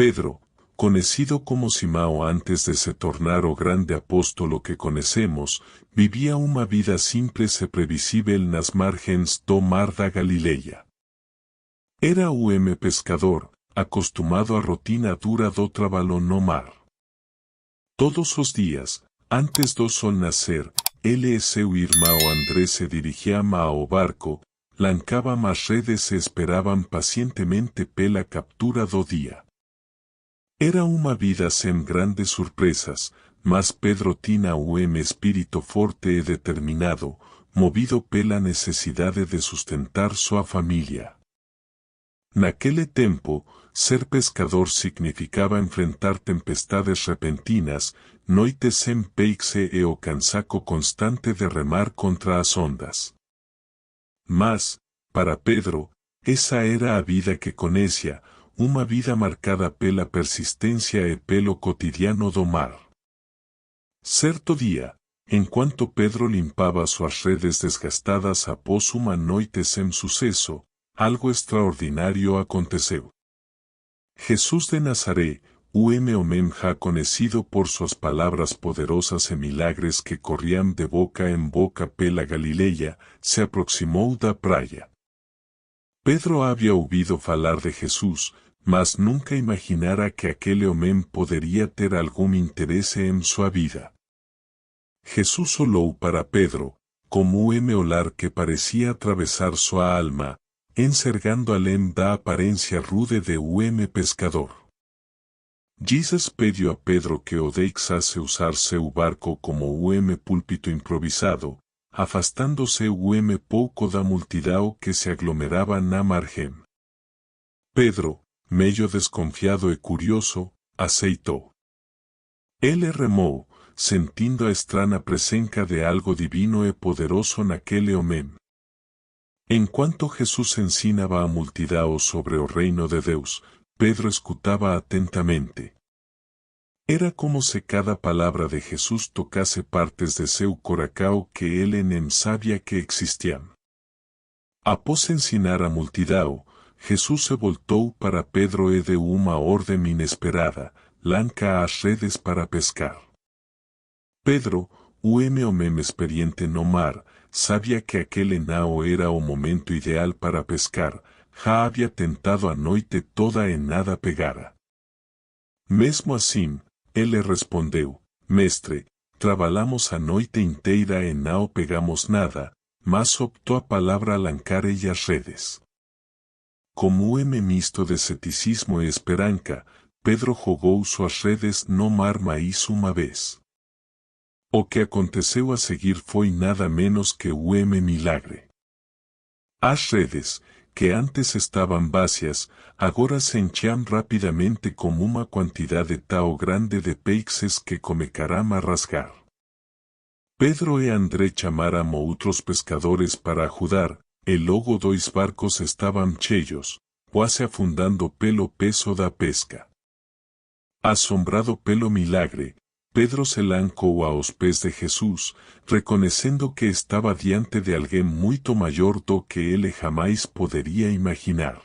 Pedro, conocido como Simão antes de se tornar o grande apóstolo que conhecemos, vivia uma vida simples e previsível nas margens do mar da Galileia. Era pescador, acostumado à rotina dura do trabalho no mar. Todos os dias, antes do sol nascer, ele e seu irmão André se dirigiam ao barco, lançavam as redes e esperavam pacientemente pela captura do dia. Era uma vida sem grandes surpresas, mas Pedro tinha espírito forte e determinado, movido pela necessidade de sustentar sua família. Naquele tempo, ser pescador significava enfrentar tempestades repentinas, noites sem peixe e o cansaço constante de remar contra as ondas. Mas, para Pedro, essa era a vida que conhecia, uma vida marcada pela persistência e pelo cotidiano do mar. Certo dia, enquanto Pedro limpava suas redes desgastadas após uma noite sem sucesso, algo extraordinário aconteceu. Jesus de Nazaré, homem já conhecido por suas palavras poderosas e milagres que corriam de boca em boca pela Galileia, se aproximou da praia. Pedro havia ouvido falar de Jesus, mas nunca imaginara que aquele homem poderia ter algum interesse em sua vida. Jesus olhou para Pedro, como olhar que parecia atravessar sua alma, enxergando além da aparência rude de pescador. Jesus pediu a Pedro que o deixasse usar seu barco como púlpito improvisado, afastando-se pouco da multidão que se aglomerava na margem. Pedro, meio desconfiado e curioso, aceitou. Ele remou, sentindo a estranha presença de algo divino e poderoso naquele homem. Enquanto Jesus ensinava a multidão sobre o reino de Deus, Pedro escutava atentamente. Era como se cada palavra de Jesus tocasse partes de seu coração que ele nem sabia que existiam. Após ensinar a multidão, Jesus se voltou para Pedro e deu uma ordem inesperada: lança as redes para pescar. Pedro, homem experiente no mar, sabia que aquele não era o momento ideal para pescar, já havia tentado a noite toda e nada pegara. Mesmo assim, ele respondeu: Mestre, trabalhamos a noite inteira e não pegamos nada, mas optou a palavra lançar as redes. Como misto de ceticismo e esperança, Pedro jogou suas redes no mar mais uma vez. O que aconteceu a seguir foi nada menos que milagre. As redes, que antes estavam vazias, agora se enchiam rapidamente com uma quantidade tão grande de peixes que começaram a rasgar. Pedro e André chamaram outros pescadores para ajudar, e logo 2 barcos estavam cheios, quase afundando pelo peso da pesca. Assombrado pelo milagre, Pedro se lançou aos pés de Jesus, reconhecendo que estava diante de alguém muito maior do que ele jamais poderia imaginar.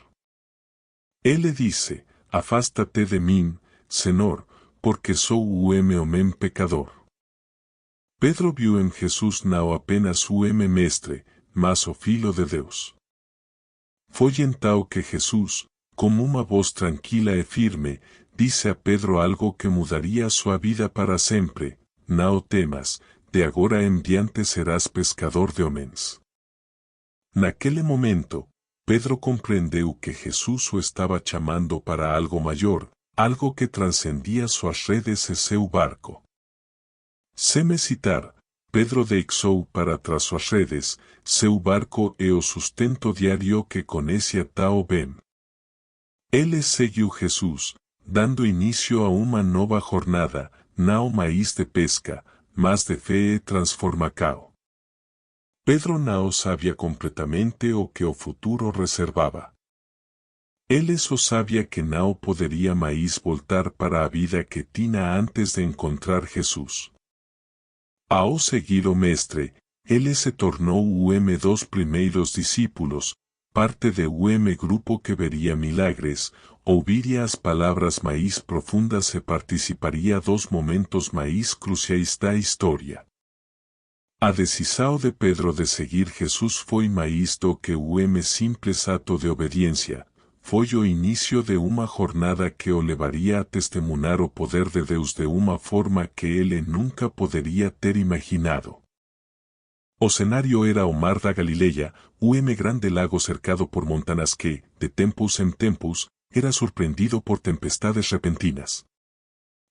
Ele disse: Afasta-te de mim, Senhor, porque sou homem pecador. Pedro viu em Jesus não apenas mestre, mas o Filho de Deus. Foi então que Jesus, com uma voz tranquila e firme, disse a Pedro algo que mudaria sua vida para sempre: Não temas, de agora em diante serás pescador de homens. Naquele momento, Pedro compreendeu que Jesus o estava chamando para algo maior, algo que transcendia suas redes e seu barco. Sem hesitar, Pedro deixou para trás suas redes, seu barco e o sustento diário que conhecia tão bem. Ele seguiu Jesus, dando início a uma nova jornada, não mais de pesca, mas de fé e transformação. Pedro não sabia completamente o que o futuro reservava. Ele só sabia que não poderia mais voltar para a vida que tinha antes de encontrar Jesus. Ao seguir o Mestre, ele se tornou dos primeiros discípulos, parte de grupo que vería milagres, ouviría as palabras mais profundas e participaría dos momentos mais cruciais da história. A decisão de Pedro de seguir Jesus foi mais do que simples ato de obediência, foi o início de uma jornada que o levaria a testemunhar o poder de Deus de uma forma que ele nunca poderia ter imaginado. O cenário era o Mar da Galileia, grande lago cercado por montanas que, de tempos em tempos, era surpreendido por tempestades repentinas.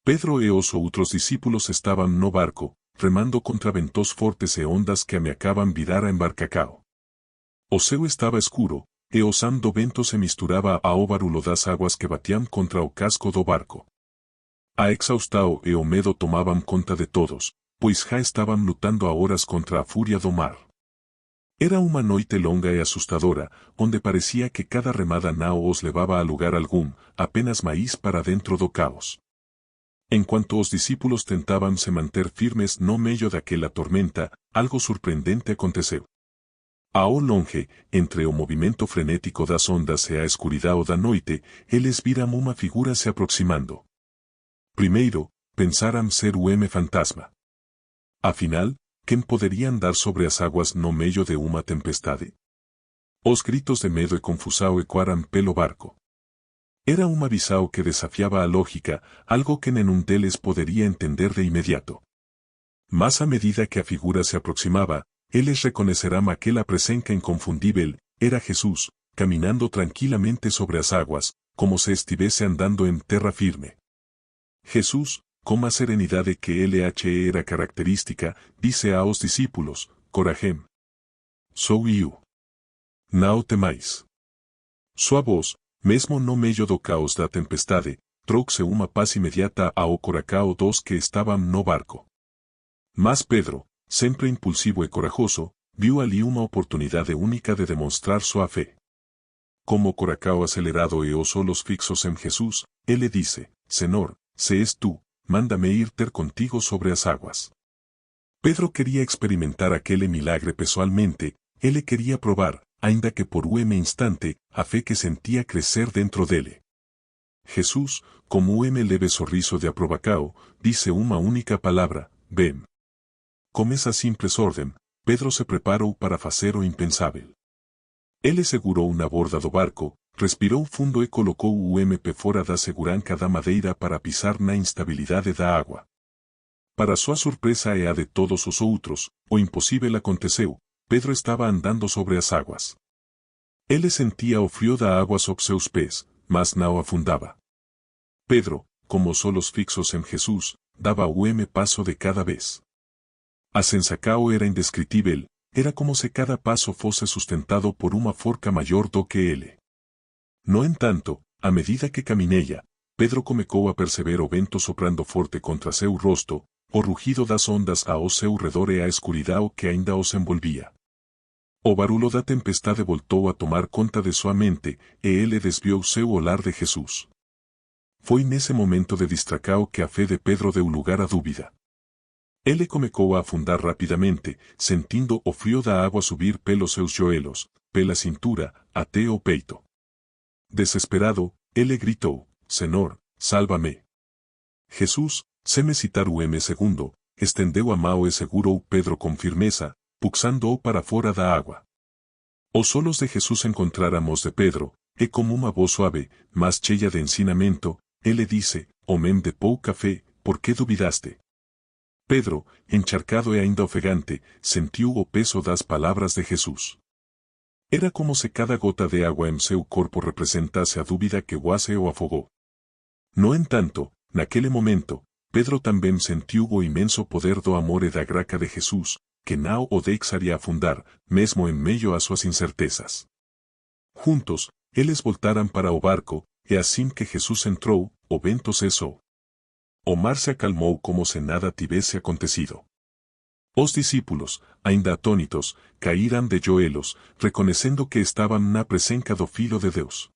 Pedro e os outros discípulos estavam no barco, remando contra ventos fortes e ondas que ameacaban virar a embarcacao. O céu estaba escuro, e o som do vento se misturaba ao barulho das águas que batiam contra o casco do barco. A exaustão e o medo tomaban conta de todos, pois já estavam lutando a horas contra a fúria do mar. Era uma noite longa e assustadora, onde parecia que cada remada nao os levava a lugar algum, apenas mais para dentro do caos. Enquanto os discípulos tentavam se manter firmes no meio daquela tormenta, algo surpreendente aconteceu. Ao longe, entre o movimento frenético das ondas e a escuridão da noite, eles viram uma figura se aproximando. Primeiro, pensaram ser o fantasma. Afinal, quem poderia andar sobre as águas no meio de uma tempestade? Os gritos de medo e confusão ecoaram pelo barco. Era uma visão que desafiava a lógica, algo que nenhum deles poderia entender de imediato. Mas à medida que a figura se aproximava, eles reconheceram aquela presença inconfundível, era Jesus, caminhando tranquilamente sobre as águas, como se estivesse andando em terra firme. Jesus, com a serenidade que era característica, disse aos discípulos: Coragem. Sou eu. Não temais. Sua voz, mesmo no meio do caos da tempestade, trouxe uma paz imediata ao coração dos que estavam no barco. Mas Pedro, sempre impulsivo e corajoso, viu ali uma oportunidade única de demonstrar sua fé. Como coração acelerado e os olhos fixos em Jesus, ele disse: Senhor, se és tu, mándame ir ter contigo sobre as águas. Pedro queria experimentar aquele milagre pessoalmente, ele queria provar, ainda que por instante, a fé que sentia crescer dentro dele. Jesus, como leve sorriso de aprovação, disse uma única palavra: ven. Com essa simples ordem, Pedro se preparou para fazer o impensável. Ele segurou na borda do barco, respirou fundo e colocou o pé fora da segurança da madeira para pisar na instabilidade da água. Para sua surpresa e a de todos os outros, o impossível aconteceu: Pedro estava andando sobre as águas. Ele sentia o frio da água sob seus pés, mas não afundava. Pedro, com os olhos fixos em Jesus, dava o passo de cada vez. A sensação era indescritível, era como se cada passo fosse sustentado por uma forca maior do que ele. No entanto, à medida que caminhava, Pedro começou a perceber o vento soprando forte contra seu rosto, o rugido das ondas ao seu redor e a escuridão que ainda os envolvia. O barulho da tempestade voltou a tomar conta de sua mente, e ele desviou seu olhar de Jesus. Foi nesse momento de distração que a fé de Pedro deu lugar à dúvida. Ele começou a afundar rapidamente, sentindo o frio da água subir pelos seus joelhos, pela cintura, até o peito. Desesperado, ele gritou: Senhor, salva-me. Jesus, sem hesitar segundo, estendeu a mão e segurou Pedro com firmeza, puxando-o para fora da água. Os olhos de Jesus encontraram os de Pedro, e como uma voz suave, mas cheia de ensinamento, ele disse: Homem de pouca fé, por que duvidaste? Pedro, encharcado e ainda ofegante, sentiu o peso das palavras de Jesus. Era como se cada gota de água em seu corpo representasse a dúvida que quase o afogou. No entanto, naquele momento, Pedro também sentiu o imenso poder do amor e da graça de Jesus, que não o deixaria afundar, mesmo em meio a suas incertezas. Juntos, eles voltaram para o barco, e assim que Jesus entrou, o vento cessou. O mar se acalmou como se nada tivesse acontecido. Os discípulos, ainda atônitos, caíram de joelhos, reconhecendo que estavam na presença do Filho de Deus.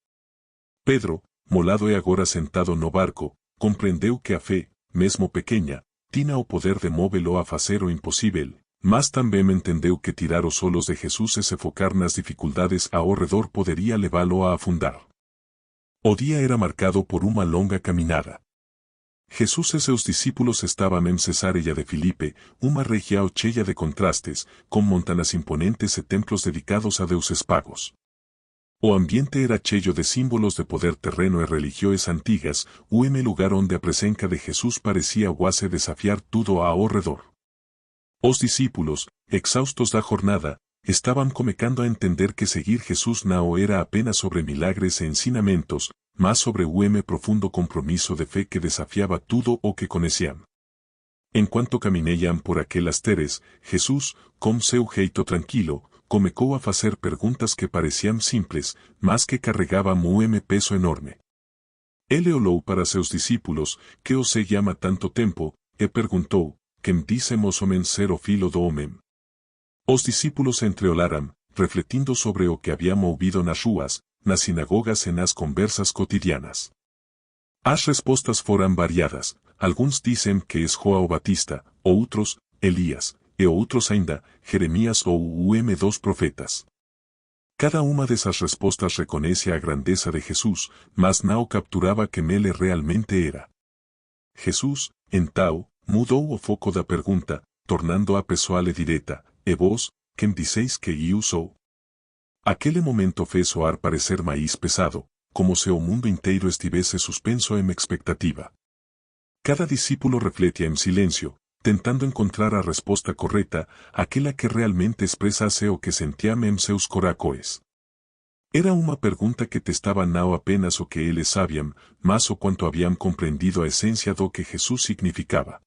Pedro, molado e agora sentado no barco, compreendeu que a fé, mesmo pequena, tinha o poder de movê-lo a fazer o impossível, Mas também entendeu que tirar os olhos de Jesus e se focar nas dificuldades ao redor poderia levá-lo a afundar. O dia era marcado por uma longa caminhada. Jesus e seus discípulos estavam em Cesareia de Filipe, uma região cheia de contrastes, com montanas imponentes e templos dedicados a deuses pagos. O ambiente era cheio de símbolos de poder terreno e religiões antigas, o lugar onde a presença de Jesus parecia quase desafiar tudo ao redor. Os discípulos, exaustos da jornada, estavam começando a entender que seguir Jesus não era apenas sobre milagres e ensinamentos, mas sobre o profundo compromisso de fé que desafiava tudo o que conheciam. Enquanto caminhavam por aquelas terras, Jesus, com seu jeito tranquilo, começou a fazer perguntas que pareciam simples, mas que carregavam um peso enorme. Ele olhou para seus discípulos, que o seguiam há tanto tempo, e perguntou: "Quem dizem os homens ser o filho do homem?" Os discípulos entreolaram, refletindo sobre o que haviam ouvido nas ruas, nas sinagogas e nas conversas cotidianas. As respostas foram variadas. Alguns dizem que é João Batista, outros, Elias, e outros ainda, Jeremias ou dos profetas. Cada uma dessas respostas reconhece a grandeza de Jesus, mas não capturava quem ele realmente era. Jesus, então, mudou o foco da pergunta, tornando-a pessoal e direta: "E vós, quem dizeis que eu sou?" Aquele momento fez o ar parecer mais pesado, como se o mundo inteiro estivesse suspenso em expectativa. Cada discípulo refletia em silêncio, tentando encontrar a resposta correta, aquela que realmente expressasse o que sentiam em seus corações. Era uma pergunta que testava não apenas o que eles sabiam, mas o quanto haviam compreendido a essência do que Jesus significava.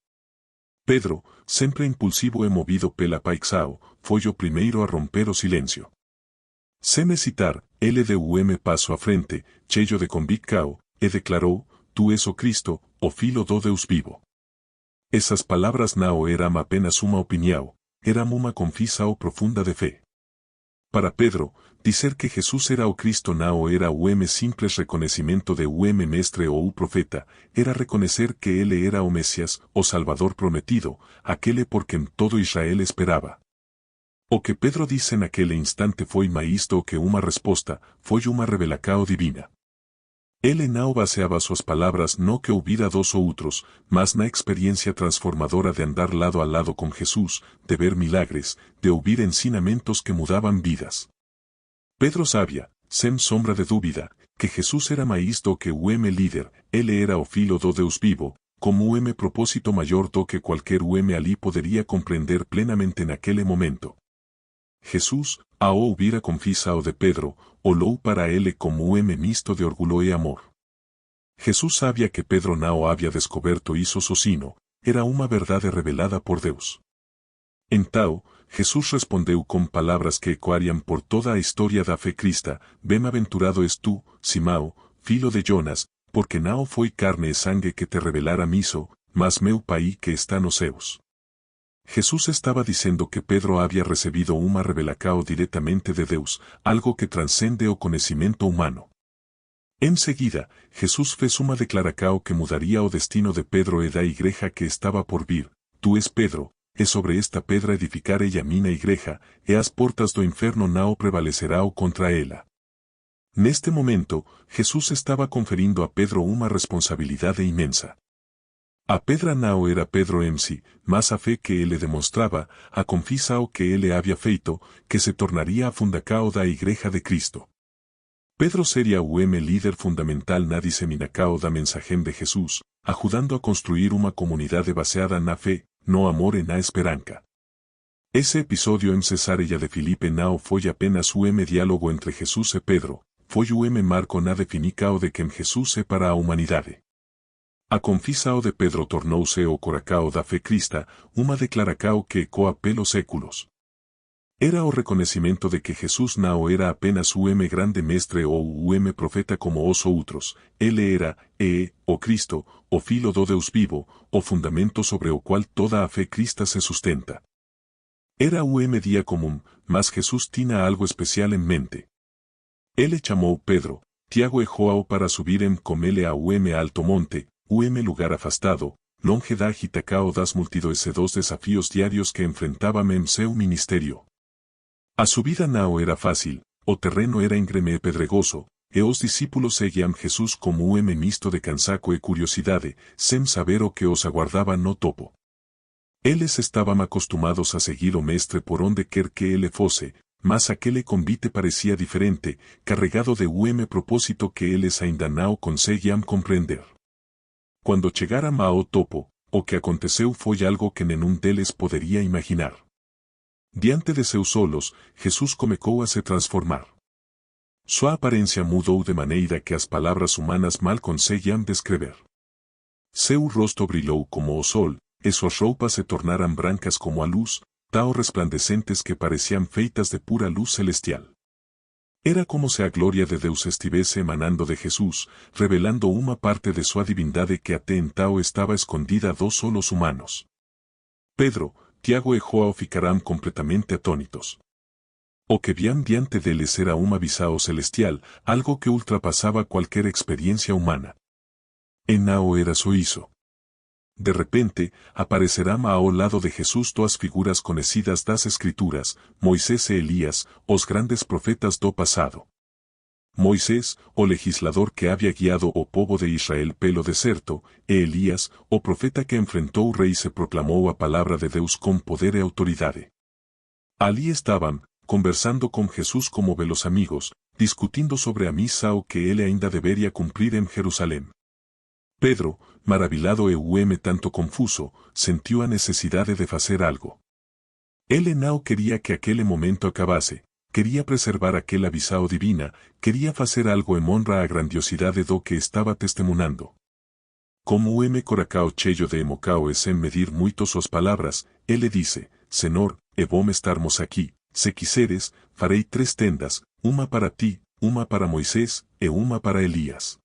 Pedro, sempre impulsivo e movido pela paixão, foi o primeiro a romper o silêncio. Sem hesitar, ele deu passo à frente, cheio de convicção, e declarou: "Tu és o Cristo, o Filho do Deus vivo." Essas palavras não eram apenas uma opinião, eram uma confissão profunda de fé. Para Pedro, dizer que Jesus era o Cristo não era o simples reconhecimento de mestre ou profeta, era reconhecer que ele era o Messias, o Salvador prometido, aquele por quem todo Israel esperava. O que Pedro disse naquele instante foi mais do que uma resposta, foi uma revelação divina. Ele não baseava suas palavras no que ouvira dos outros, mas na experiência transformadora de andar lado a lado com Jesus, de ver milagres, de ouvir ensinamentos que mudavam vidas. Pedro sabia, sem sombra de dúvida, que Jesus era mais do que o líder, ele era o Filho do Deus vivo, como propósito maior do que qualquer ali poderia compreender plenamente naquele momento. Jesus, ao ouvir a confissão de Pedro, olhou para ele como misto de orgulho e amor. Jesus sabia que Pedro não havia descoberto isso sozinho, era uma verdade revelada por Deus. Então, Jesus respondeu com palavras que ecoariam por toda a história da fé cristã: "Bem-aventurado és tu, Simão, filho de Jonas, porque não foi carne e sangue que te revelaram isso, mas meu Pai que está nos céus." Jesus estava dizendo que Pedro havia recebido uma revelação diretamente de Deus, algo que transcende o conhecimento humano. Em seguida, Jesus fez uma declaração que mudaria o destino de Pedro e da igreja que estava por vir: "Tu és Pedro, e sobre esta pedra edificarei a minha igreja, e as portas do inferno não prevalecerão contra ela." Neste momento, Jesus estava conferindo a Pedro uma responsabilidade imensa. A pedra não era Pedro em si, mas a fé que ele demonstrava, a confissão que ele havia feito, que se tornaria a fundação da Igreja de Cristo. Pedro seria o líder fundamental na disseminação da mensagem de Jesus, ajudando a construir uma comunidade baseada na fé, no amor e na esperança. Esse episódio em Cesareia de Filipe não foi apenas o diálogo entre Jesus e Pedro, foi o marco na definição de quem Jesus é para a humanidade. A confissão de Pedro tornou-se o coração da fé cristã, uma declaração que ecoa pelos séculos. Era o reconhecimento de que Jesus não era apenas o grande mestre ou o profeta como os outros, ele era, o Cristo, o Filho do Deus vivo, o fundamento sobre o qual toda a fé cristã se sustenta. Era o dia comum, mas Jesus tinha algo especial em mente. Ele chamou Pedro, Tiago e João para subirem com ele ao alto monte, o lugar afastado, longe da agitacao das multitudes dos desafíos diarios que enfrentaba en seu ministerio. A subida nao era fácil, o terreno era íngreme e pedregoso, e os discípulos seguían Jesús como misto de cansaco e curiosidade, sem saber o que os aguardaba no topo. Eles estaban acostumados a seguir o mestre por onde quer que ele fosse, mas aquele convite parecía diferente, carregado de propósito que eles ainda não conseguían compreender. Quando chegaram ao topo, o que aconteceu foi algo que nenhum deles poderia imaginar. Diante de seus olhos, Jesus comecou a se transformar. Sua aparência mudou de maneira que as palavras humanas mal conseguiam descrever. Seu rosto brilhou como o sol, e suas roupas se tornaram brancas como a luz, tão resplandecentes que pareciam feitas de pura luz celestial. Era como se a glória de Deus estivesse emanando de Jesus, revelando uma parte de sua divindade que até então estava escondida dos olhos humanos. Pedro, Tiago e João ficaram completamente atónitos. O que viam diante deles era uma visão celestial, algo que ultrapassava qualquer experiência humana. E não era só isso. De repente, aparecerán ao lado de Jesús duas figuras conhecidas das Escrituras, Moisés e Elías, os grandes profetas do passado. Moisés, o legislador que había guiado o povo de Israel pelo deserto, e Elías, o profeta que enfrentou o rei e se proclamou a palavra de Deus com poder e autoridade. Ali estaban, conversando com Jesús como velos amigos, discutindo sobre a missa o que ele ainda deveria cumprir em Jerusalém. Pedro, maravilhado e tanto confuso, sentiu a necessidade de fazer algo. Ele não queria que aquele momento acabasse, queria preservar aquela visão divina, queria fazer algo em honra à grandiosidade do que estava testemunhando. Como coracao cheio de emocao e sem medir muito suas palavras, ele disse, Senhor, é bom estarmos aqui, se quiseres, farei 3 tendas, uma para ti, uma para Moisés, e uma para Elías.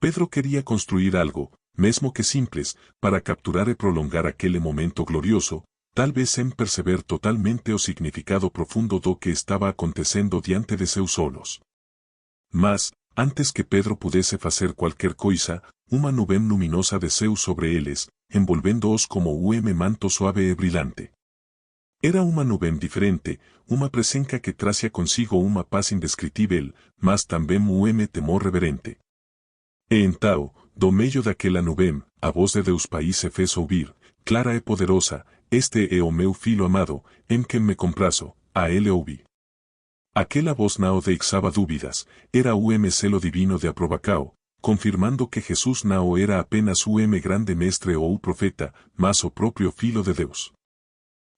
Pedro queria construir algo, mesmo que simples, para capturar e prolongar aquele momento glorioso, talvez sem perceber totalmente o significado profundo do que estava acontecendo diante de seus olhos. Mas, antes que Pedro pudesse fazer qualquer coisa, uma nuvem luminosa desceu sobre eles, envolvendo-os como manto suave e brilhante. Era uma nuvem diferente, uma presença que trazia consigo uma paz indescritível, mas também temor reverente. E então, do meio daquela nuvem, a voz de Deus Pai se fez ouvir, clara e poderosa, este é o meu filho amado, em quem me comprazo, a ele ouvi. Aquela voz não deixava dúvidas, era o selo divino de aprobacao, confirmando que Jesus não era apenas o grande mestre ou profeta, mas o próprio Filho de Deus.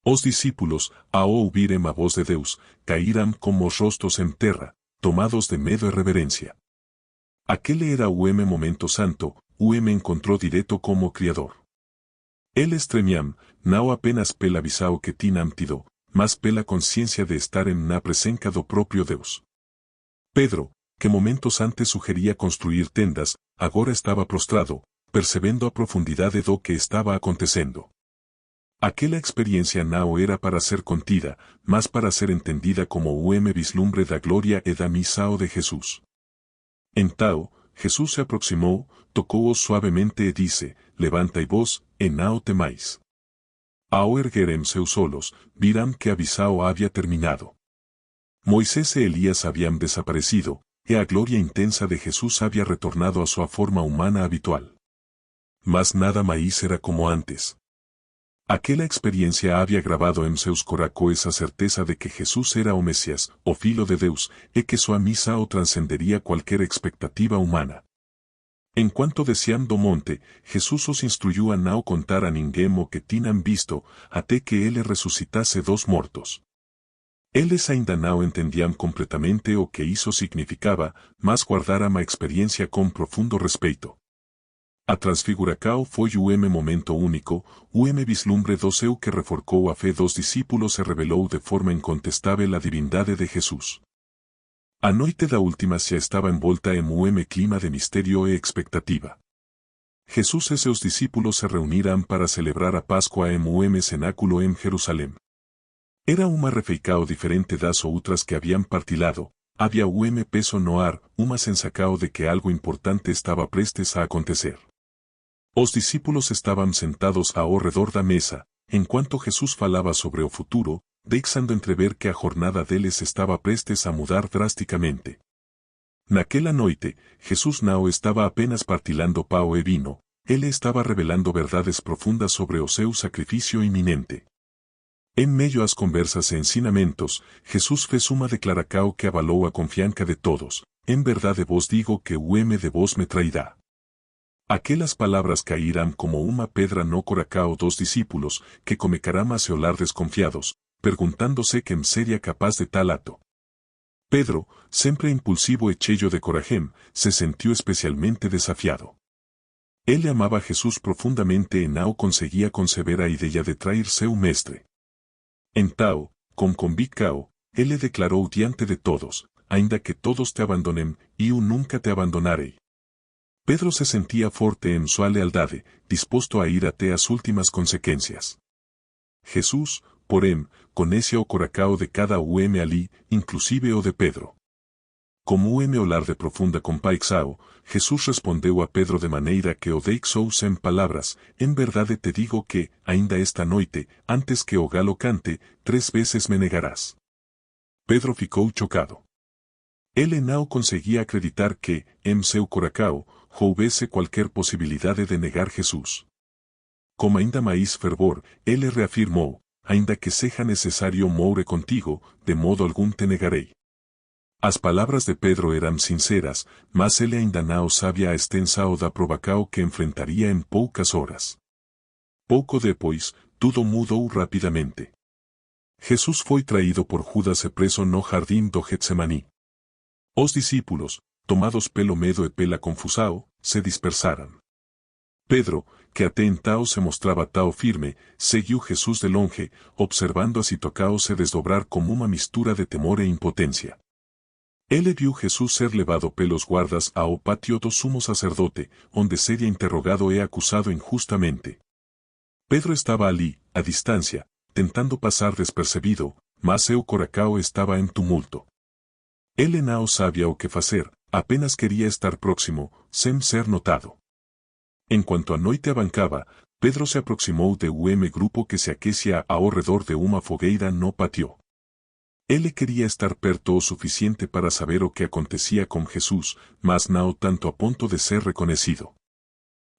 Os discípulos, ao ouvirem a voz de Deus, caíram como os rostos em terra, tomados de medo e reverência. Aquele era o momento santo, o encontrou direto como Criador. Eles tremiam, não apenas pela visão que tinham tido, mas pela consciência de estar na presença do próprio Deus. Pedro, que momentos antes sugeria construir tendas, agora estava prostrado, percebendo a profundidade do que estava acontecendo. Aquela experiência não era para ser contida, mas para ser entendida como o vislumbre da glória e da missão de Jesus. Então, Jesus se aproximou, tocou-os suavemente e disse, levantai-vos, e não temais. Ao erguerem seus olhos, viram que a visão havia terminado. Moisés e Elías haviam desaparecido, e a glória intensa de Jesus havia retornado a sua forma humana habitual. Mas nada mais era como antes. Aquela experiência havia gravado em seus corações a certeza de que Jesus era o Messias, o Filho de Deus, e que sua missão transcenderia qualquer expectativa humana. Enquanto desciam do monte, Jesus os instruiu a não contar a ninguém o que tinham visto, até que ele ressuscitasse dos mortos. Eles ainda não entendiam completamente o que isso significava, mas guardaram a experiência com profundo respeito. A transfiguração foi o momento único, o vislumbre do céu que reforçou a fé dos discípulos e revelou de forma incontestável a divindade de Jesus. A noite da última já estava envolta em clima de misterio e expectativa. Jesus e seus discípulos se reuniram para celebrar a Páscoa em cenáculo em Jerusalém. Era uma refeição diferente das outras que haviam partilhado, havia peso no ar, uma sensação de que algo importante estava prestes a acontecer. Os discípulos estaban sentados ao redor da mesa, enquanto Jesús falaba sobre o futuro, deixando entrever que a jornada deles estaba prestes a mudar drasticamente. Naquela noite, Jesús não estaba apenas partilhando pão e vino, ele estaba revelando verdades profundas sobre o seu sacrificio iminente. En medio às conversas e ensinamentos, Jesús fez uma declaração que abalou a confiança de todos. En verdade vos digo que ueme de vos me trairá. Aquelas palavras cairán como uma pedra no coração dos discípulos, que comecarán a se olhar desconfiados, perguntándose quem seria capaz de tal ato. Pedro, sempre impulsivo e cheio de coragem, se sentiu especialmente desafiado. Ele amava Jesús profundamente e não conseguia conceber a ideia de trair seu mestre. Então, com convicção, ele declarou diante de todos: ainda que todos te abandonem, eu nunca te abandonarei. Pedro se sentia forte em sua lealdade, disposto a ir até as últimas consequências. Jesús, porém, conhece o coração de cada ueme ali, inclusive o de Pedro. Como ueme olar de profunda compaixão, Jesús respondeu a Pedro de maneira que o deixou sem palavras: en verdade te digo que, ainda esta noite, antes que o galo cante, 3 vezes me negarás. Pedro ficou chocado. Ele não conseguia acreditar que, em seu coração, houvesse qualquer possibilidade de negar Jesus. Com ainda mais fervor, ele reafirmou: ainda que seja necessário moure contigo, de modo algum te negarei. As palavras de Pedro eram sinceras, mas ele ainda não sabia a extensão da provação que enfrentaria em poucas horas. Pouco depois, tudo mudou rapidamente. Jesus foi traído por Judas e preso no jardim do Getsemaní. Os discípulos, tomados pelo medo e pela confusão, se dispersaram. Pedro, que até então se mostrava tão firme, seguiu Jesus de longe, observando a situação se desdobrar como uma mistura de temor e impotência. Ele viu Jesus ser levado pelos guardas ao pátio do sumo sacerdote, onde seria interrogado e acusado injustamente. Pedro estava ali, a distância, tentando passar despercebido, mas seu coração estava em tumulto. Ele não sabia o que fazer, apenas queria estar próximo, sem ser notado. Enquanto a noite avançava, Pedro se aproximou de um grupo que se aquecia ao redor de uma fogueira no pátio. Ele queria estar perto o suficiente para saber o que acontecia com Jesus, mas não tanto a ponto de ser reconhecido.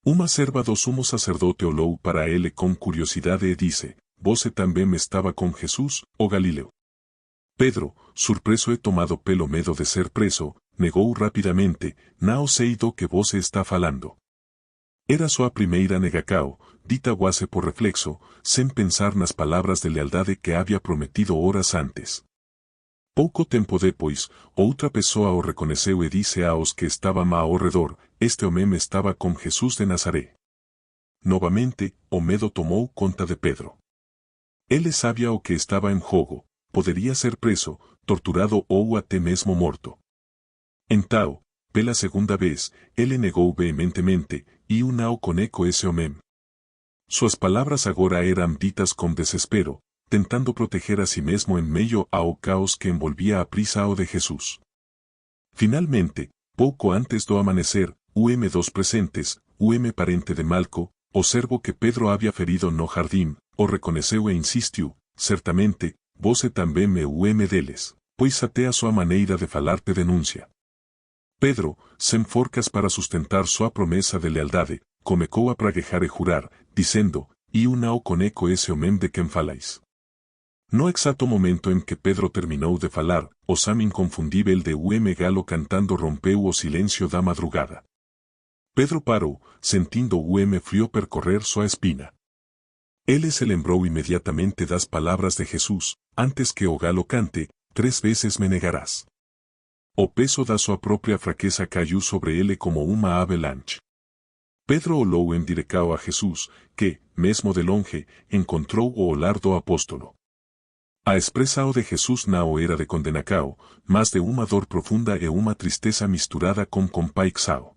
Uma serva do sumo sacerdote olhou para ele com curiosidade e disse: Você também estava com Jesus, o Galileu? Pedro, surpreso e tomado pelo medo de ser preso, negou rapidamente: não sei do que você está falando. Era sua primeira negação, dita quase por reflexo, sem pensar nas palavras de lealdade que havia prometido horas antes. Pouco tempo depois, outra pessoa o reconheceu e disse aos que estavam ao redor: este homem estava com Jesus de Nazaré. Novamente, o medo tomou conta de Pedro. Ele sabia o que estava em jogo: poderia ser preso, torturado ou até mesmo morto. Então, pela segunda vez, ele negou veementemente: eu não conheço esse homem. Suas palavras agora eram ditas com desespero, tentando proteger a si mesmo em meio ao caos que envolvia a prisão de Jesus. Finalmente, pouco antes do amanhecer, dos presentes, parente de Malco, o servo que Pedro havia ferido no jardim, o reconheceu e insistiu: certamente, você também é deles, pois até a sua maneira de falar te denuncia. Pedro, sem forcas para sustentar sua promessa de lealdade, começou a praguejar e jurar, dizendo: eu não conheço esse homem de quem falais. No exato momento em que Pedro terminou de falar, o sam inconfundível de galo cantando rompeu o silêncio da madrugada. Pedro parou, sentindo o frio percorrer sua espina. Ele se lembrou imediatamente das palavras de Jesus: antes que o galo cante, 3 vezes me negarás. O peso da sua própria fraqueza caiu sobre ele como uma avalanche. Pedro olhou em direção a Jesus, que, mesmo de longe, encontrou o olhar do apóstolo. A expressão de Jesus não era de condenação, mas de uma dor profunda e uma tristeza misturada com compaixão.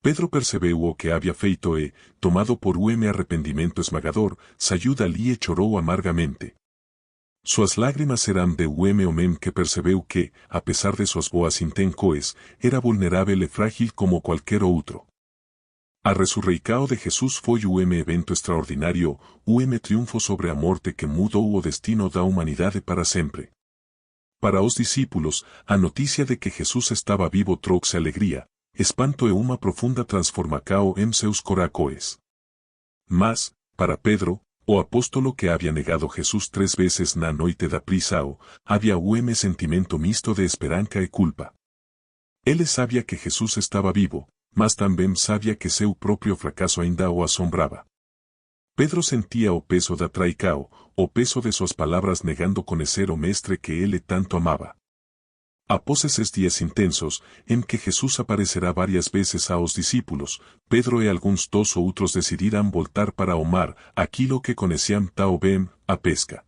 Pedro percebeu o que havia feito e, tomado por arrependimento esmagador, saiu dali e chorou amargamente. Suas lágrimas eram de homem que percebeu que, a pesar de suas boas intenções, era vulnerável e frágil como qualquer outro. A resurreicao de Jesus foi evento extraordinário, triunfo sobre a morte que mudou o destino da humanidade para sempre. Para os discípulos, a notícia de que Jesus estava vivo trouxe alegria, espanto e uma profunda transformação em seus corações. Mas, para Pedro, o apóstolo que havia negado Jesus 3 vezes na noite da prisão, havia sentimento misto de esperança e culpa. Ele sabia que Jesus estava vivo, mas também sabia que seu próprio fracasso ainda o assombrava. Pedro sentia o peso da traição, o peso de suas palavras negando conhecer o mestre que ele tanto amava. Após esses dias intensos, em que Jesus aparecerá várias vezes aos discípulos, Pedro e alguns dos outros decidiram voltar para o mar, aquilo que conheciam tão bem, a pesca.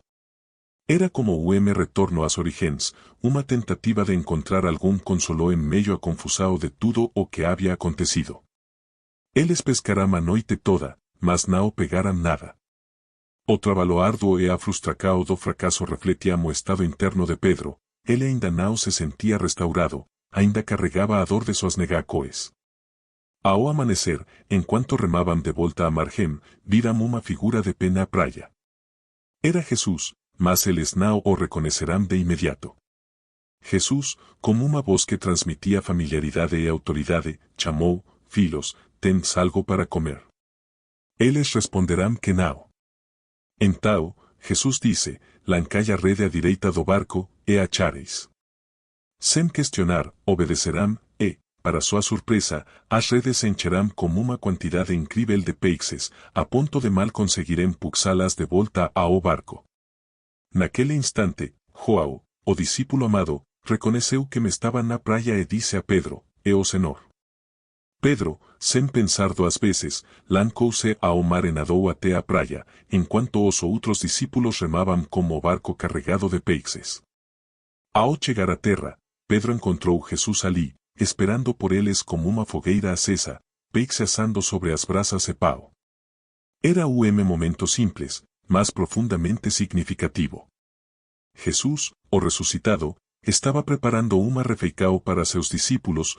Era como retorno às origens, uma tentativa de encontrar algum consolo em meio à confusão de tudo o que havia acontecido. Eles pescaram a noite toda, mas não pegaram nada. O trabalho árduo e a frustração do fracasso refletiam o estado interno de Pedro. Ele ainda não se sentia restaurado, ainda carregava a dor de suas negações. Ao amanhecer, enquanto remavam de volta a margem, viram uma figura de pé na praia. Era Jesus, mas eles não o reconhecerão de imediato. Jesus, como uma voz que transmitia familiaridade e autoridade, chamou: "Filhos, tens algo para comer?" Eles responderão que não. Então, Jesus disse: "Lancai a rede à direita do barco, e achareis." Sem questionar, obedecerão, e, para sua surpresa, as redes se encherão com uma quantidade incrível de peixes, a ponto de mal conseguirem puxá-las de volta ao barco. Naquele instante, João, o discípulo amado, reconheceu que me estava na praia e disse a Pedro: "É o Senhor." Pedro, sem pensar 2 vezes, lançou-se ao mar e nadou até a praia, enquanto os outros discípulos remavam como o barco carregado de peixes. Ao chegar à terra, Pedro encontrou Jesus ali, esperando por eles como uma fogueira acesa, peixe assando sobre as brasas e pau. Era momento simples, mas profundamente significativo. Jesus, o ressuscitado, estava preparando uma refeição para seus discípulos,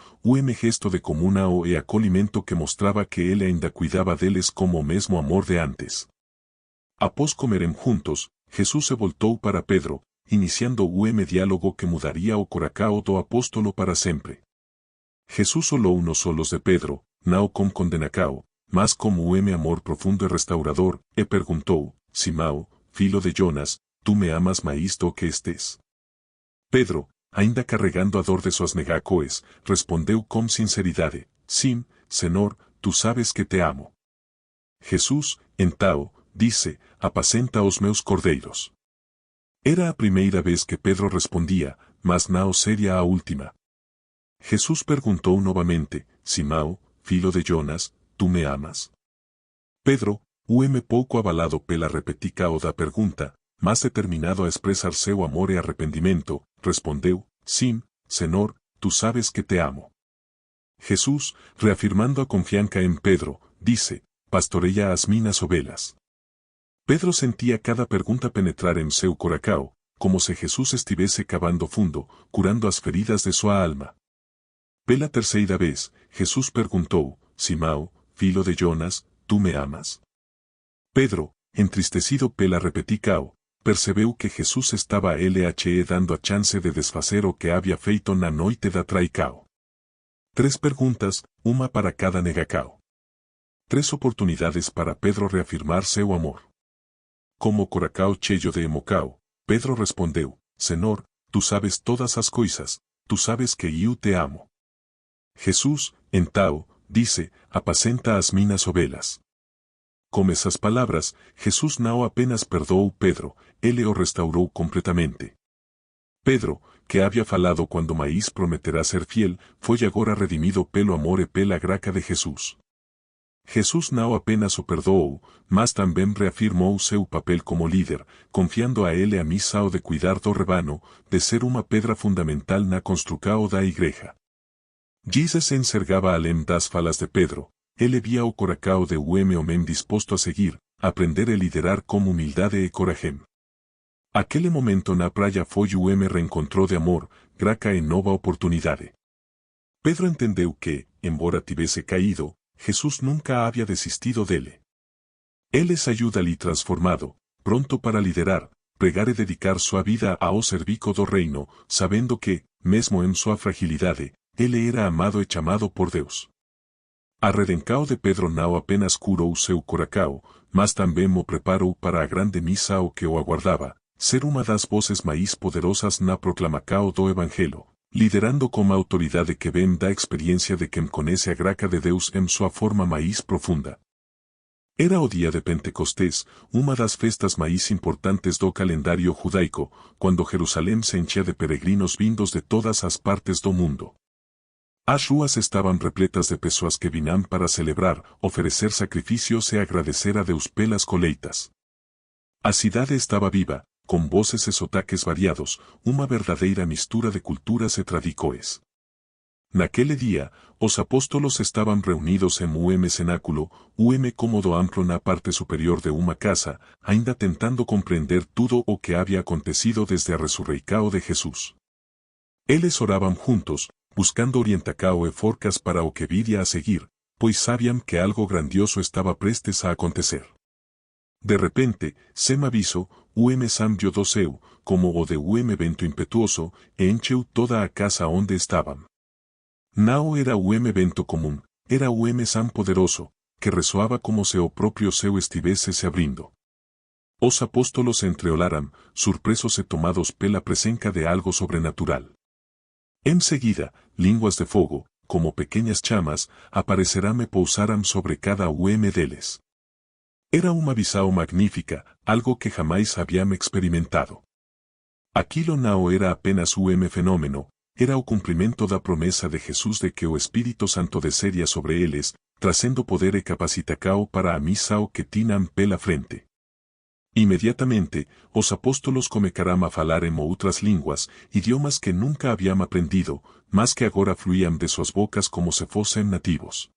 gesto de comunhão e acolhimento que mostrava que ele ainda cuidava deles como o mesmo amor de antes. Após comerem juntos, Jesus se voltou para Pedro, iniciando diálogo que mudaria o coração do apóstolo para sempre. Jesus olhou nos olhos de Pedro, não com condenação, mas como amor profundo e restaurador, e perguntou: "Simão, filho de Jonas, tu me amas mais do que estes?" Pedro, ainda carregando a dor de suas negações, respondeu com sinceridade: "Sim, Senhor, tu sabes que te amo." Jesus, então, disse: "Apacenta os meus cordeiros." Era a primeira vez que Pedro respondia, mas não seria a última. Jesus perguntou novamente: "Simão, filho de Jonas, tu me amas?" Pedro, pouco abalado pela repetição da pergunta, mas determinado a expressar seu amor e arrependimento, respondeu: "Sim, Senhor, tu sabes que te amo." Jesus, reafirmando a confiança em Pedro, disse: "Pastoreia as minhas ovelhas." Pedro sentia cada pergunta penetrar em seu coração, como se Jesus estivesse cavando fundo, curando as feridas de sua alma. Pela terceira vez, Jesus perguntou: "Simão, filho de Jonas, tu me amas?" Pedro, entristecido pela repetição, percebeu que Jesus estava a ele dando a chance de desfazer o que havia feito na noite da traição. 3 perguntas, uma para cada negação. 3 oportunidades para Pedro reafirmar seu amor. Como coração cheio de emoção, Pedro respondeu: "Senhor, tu sabes todas as coisas, tu sabes que eu te amo." Jesus, então, disse: "Apacenta as minhas ovelhas." Com essas palavras, Jesus não apenas perdoou Pedro, ele o restaurou completamente. Pedro, que havia falado quando mais prometerá ser fiel, foi agora redimido pelo amor e pela graça de Jesus. Jesus não apenas o perdoou, mas também reafirmou seu papel como líder, confiando a ele a missão de cuidar do rebanho, de ser uma pedra fundamental na construção da igreja. Jesus enxergava além das falas de Pedro. Ele via o coração de homem disposto a seguir, aprender e liderar com humildade e coragem. Aquele momento na praia foi reencontro de amor, graça e nova oportunidade. Pedro entendeu que, embora tivesse caído, Jesús nunca había desistido dele. Él es ayúdali transformado, pronto para liderar, pregar e dedicar sua vida ao servico do reino, sabendo que, mesmo em sua fragilidade, ele era amado e chamado por Deus. A redencao de Pedro não apenas curou seu coracao, mas também mo preparou para a grande missa o que o aguardava, ser uma das vozes mais poderosas na proclamação do Evangelho, liderando com a autoridade que vem da experiência de quem conhece a graça de Deus em sua forma mais profunda. Era o dia de Pentecostés, uma das festas mais importantes do calendário judaico, quando Jerusalém se enchia de peregrinos vindos de todas as partes do mundo. As ruas estavam repletas de pessoas que vinham para celebrar, oferecer sacrifícios e agradecer a Deus pelas colheitas. A cidade estava viva, com vozes e sotaques variados, uma verdadeira mistura de culturas e tradições. Naquele dia, os apóstolos estavam reunidos em cenáculo, cômodo amplo na parte superior de uma casa, ainda tentando compreender tudo o que havia acontecido desde a ressurreição de Jesus. Eles oravam juntos, buscando orientação e forcas para o que viria a seguir, pois sabiam que algo grandioso estava prestes a acontecer. De repente, sem aviso, cambio do céu, como o de vento impetuoso, e encheu toda a casa onde estavam. Não era vento comum, era Sam poderoso, que ressoava como se o próprio céu estivesse se abrindo. Os apóstolos entreolaram, surpresos e tomados pela presença de algo sobrenatural. Em seguida, línguas de fogo, como pequeñas chamas, aparecerão e pousaram sobre cada deles. Era uma visão magnífica, algo que jamais havíamos experimentado. Aquilo não era apenas fenômeno, era o cumprimento da promessa de Jesus de que o Espírito Santo desceria sobre eles, trazendo poder e capacitação para a missão que tinham pela frente. Imediatamente, os apóstolos começaram a falar em outras línguas, idiomas que nunca haviam aprendido, mas que agora fluíam de suas bocas como se fossem nativos.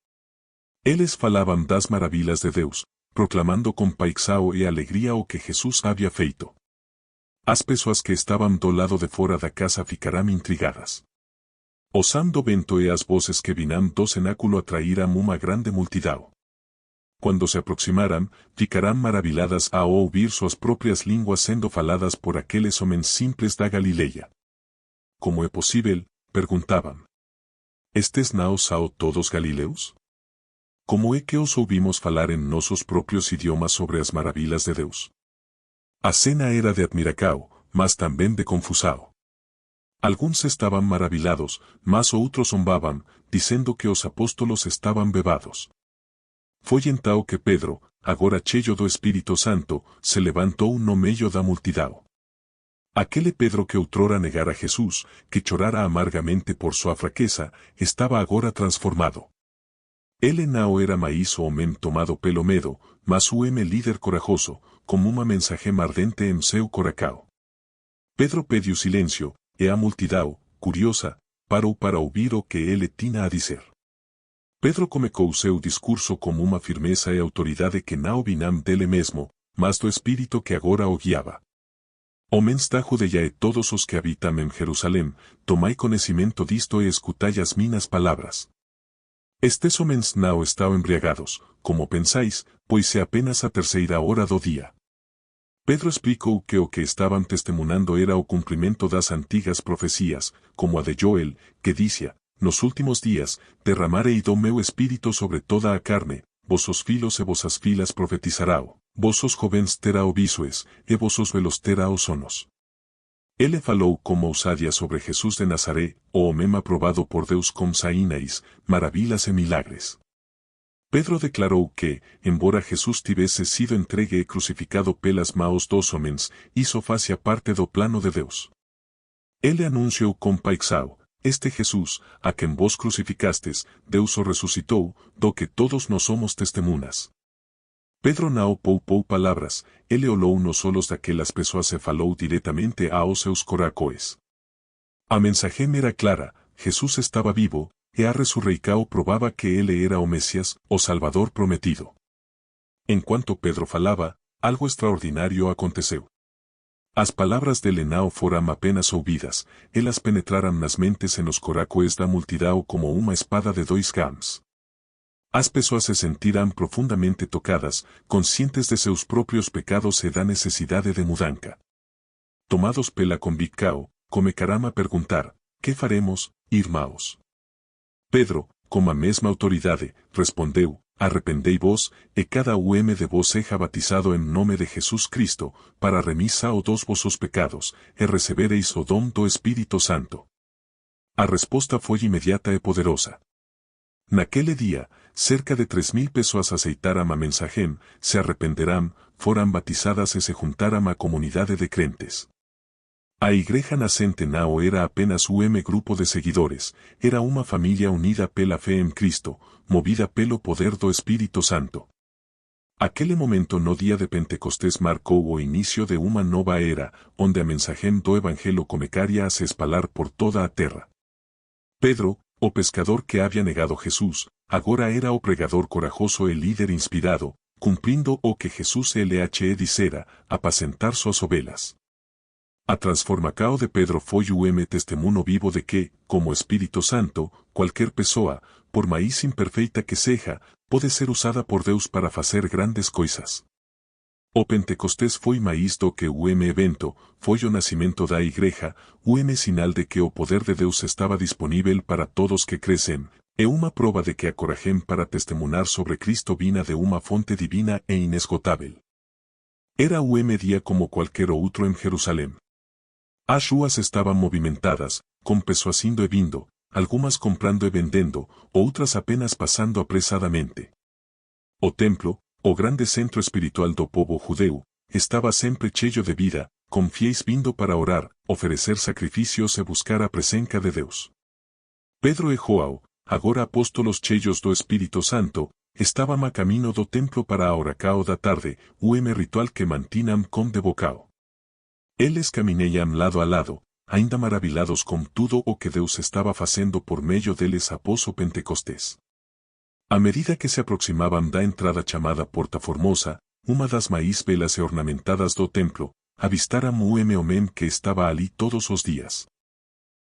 Eles falavam das maravilhas de Deus, proclamando com paixão e alegria o que Jesus havia feito. As pessoas que estavam do lado de fora da casa ficaram intrigadas. O som do vento e as vozes que vinham do cenáculo atraíram uma grande multidão. Quando se aproximaram, ficaram maravilhadas ao ouvir suas próprias línguas sendo faladas por aqueles homens simples da Galileia. Como é possível? Perguntavam. Estes não são todos galileus? Como é que os ouvimos falar em nossos próprios idiomas sobre as maravilhas de Deus? A cena era de admiração, mas também de confusão. Alguns estavam maravilhados, mas outros zombavam, dizendo que os apóstolos estavam bebados. Foi então que Pedro, agora cheio do Espírito Santo, se levantou no meio da multidão. Aquele Pedro que outrora negara Jesus, que chorara amargamente por sua fraqueza, estava agora transformado. Ele não era mais o homem tomado pelo medo, mas o líder corajoso, como uma mensagem ardente em seu coração. Pedro pediu silêncio, e a multidão, curiosa, parou para ouvir o que ele tinha a dizer. Pedro começou seu discurso com uma firmeza e autoridade que não vinham dele mesmo, mas do Espírito que agora o guiava. Homens da Judeia e todos os que habitam em Jerusalém, tomai conhecimento disto e escutai as minhas palavras. Estes homens não estão embriagados, como pensáis, pois é apenas a terceira hora do dia. Pedro explicou que o que estavam testemunhando era o cumprimento das antigas profecias, como a de Joel, que dizia: nos últimos dias, derramarei do meu espírito sobre toda a carne, vossos filhos e vossas filhas profetizarão, vossos jovens terão visões, e vossos velos terão sonos. Ele falou com ousadia sobre Jesus de Nazaré, o homem aprovado por Deus com sinais, maravilhas e milagres. Pedro declarou que, embora Jesus tivesse sido entregue e crucificado pelas mãos dos homens, isso fazia parte do plano de Deus. Ele anunciou com paixão: este Jesus, a quem vos crucificastes, Deus o ressuscitou, do que todos nós somos testemunhas. Pedro não poupou palavras, ele olhou nos olhos daquelas pessoas e falou diretamente aos seus corações. A mensagem era clara: Jesus estava vivo, e a ressurreição provava que ele era o Messias, o Salvador prometido. Enquanto Pedro falava, algo extraordinário aconteceu. As palavras dele não foram apenas ouvidas, elas penetraram nas mentes e nos corações da multidão como uma espada de 2 gumes. As pessoas se sentirán profundamente tocadas, conscientes de seus próprios pecados e da necessidade de mudança. Tomados pela convicção, começaram a perguntar, que faremos, irmãos? Pedro, com a mesma autoridade, respondeu, arrependei-vos, e cada de vos seja batizado em nome de Jesus Cristo, para a remissão dos vossos pecados, e recebereis o dom do Espírito Santo. A resposta foi imediata e poderosa. Naquele dia, cerca de 3.000 pessoas aceitaram a mensagem, se arrependerão, foram batizadas e se juntaram à comunidade de crentes. A Igreja Nascente não era apenas grupo de seguidores, era uma família unida pela fé em Cristo, movida pelo poder do Espírito Santo. Aquele momento no dia de Pentecostés marcou o início de uma nova era, onde a mensagem do Evangelho começaria a se espalhar por toda a terra. Pedro, o pescador que havia negado Jesus, agora era o pregador corajoso e líder inspirado, cumprindo o que Jesus lhe dissera, apacentar suas ovelhas. A transformação de Pedro foi testemunho vivo de que, como Espírito Santo, qualquer pessoa, por mais imperfeita que seja, pode ser usada por Deus para fazer grandes coisas. O Pentecostés foi mais do que evento, foi o nascimento da Igreja, sinal de que o poder de Deus estava disponível para todos que crescem, e uma prova de que a coragem para testemunhar sobre Cristo vinha de uma fonte divina e inesgotável. Era dia como qualquer outro em Jerusalém. As ruas estavam movimentadas, com pessoas indo e vindo, algumas comprando e vendendo, outras apenas passando apressadamente. O templo, o grande centro espiritual do povo judeu, estava sempre cheio de vida, com fiéis vindo para orar, oferecer sacrifícios e buscar a presença de Deus. Pedro e João, agora apóstolos cheios do Espírito Santo, estavam a caminho do templo para a oração da tarde, ritual que mantinham com devoção. Eles caminhavam lado a lado, ainda maravilhados com tudo o que Deus estava fazendo por meio deles após o Pentecostés. A medida que se aproximavam da entrada chamada Porta Formosa, uma das mais belas e ornamentadas do templo, avistaram homem que estava ali todos os dias.